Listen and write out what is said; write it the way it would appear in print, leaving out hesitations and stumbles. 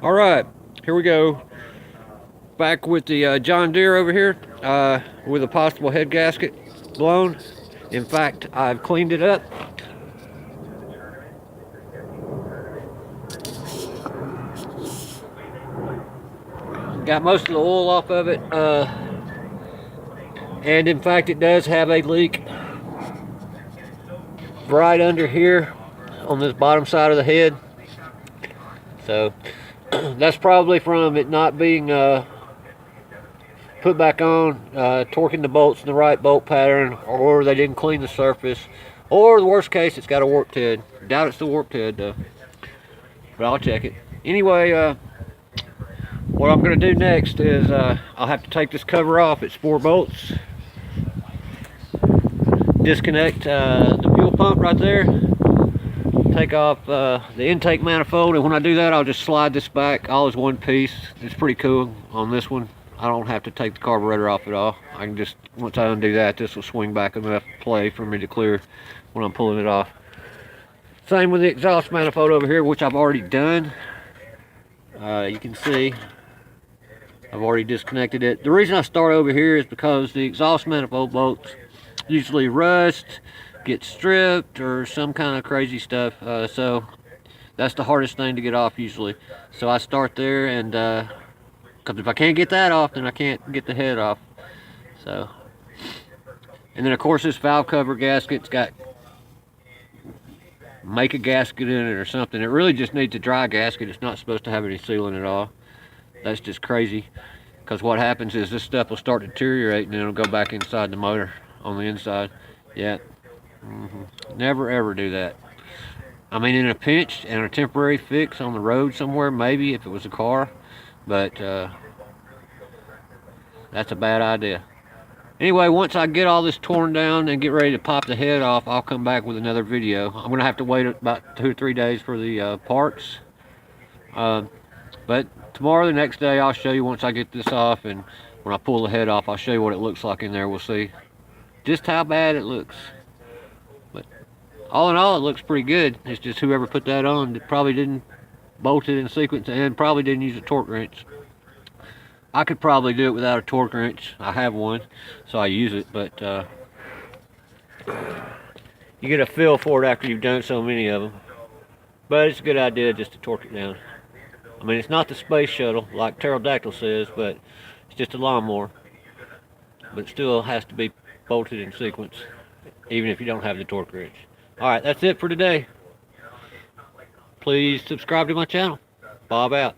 All right, here we go. Back with the John Deere over here with a possible head gasket blown. In fact, I've cleaned it up. Got most of the oil off of it. And in fact, it does have a leak right under here on this bottom side of the head. So that's probably from it not being put back on, torquing the bolts in the right bolt pattern, or they didn't clean the surface, or the worst case, it's got a warped head. Doubt it's the warped head though, but I'll check it. Anyway, what I'm going to do next is I'll have to take this cover off. It's 4 bolts. Disconnect the fuel pump right there. Take off the intake manifold, and when I do that, I'll just slide this back all as one piece. It's pretty cool on this one. I don't have to take the carburetor off at all. I can just, once I undo that, this will swing back enough play for me to clear when I'm pulling it off. Same with the exhaust manifold over here, which I've already done. You can see I've already disconnected it. The reason I start over here is because the exhaust manifold bolts usually rust, get stripped, or some kind of crazy stuff. So that's the hardest thing to get off usually. So I start there, and because if I can't get that off, then I can't get the head off. So, and then of course this valve cover gasket's got make a gasket in it or something. It really just needs a dry gasket. It's not supposed to have any sealant at all. That's just crazy, because what happens is this stuff will start to deteriorate, and then it'll go back inside the motor on the inside. Yeah. Never ever do that. I mean, in a pinch and a temporary fix on the road somewhere, maybe if it was a car, but that's a bad idea. Anyway, once I get all this torn down and get ready to pop the head off, I'll come back with another video. I'm gonna have to wait about 2 or 3 days for the parts, but tomorrow, the next day, I'll show you once I get this off, and when I pull the head off, I'll show you what it looks like in there. We'll see just how bad it looks. But all in all, it looks pretty good. It's just whoever put that on probably didn't bolt it in sequence and probably didn't use a torque wrench. I could probably do it without a torque wrench. I have one, so I use it, but you get a feel for it after you've done so many of them. But it's a good idea just to torque it down. I mean, it's not the space shuttle like pterodactyl says, but it's just a lawnmower. But it still has to be bolted in sequence, even if you don't have the torque wrench. Alright, that's it for today. Please subscribe to my channel. Bob out.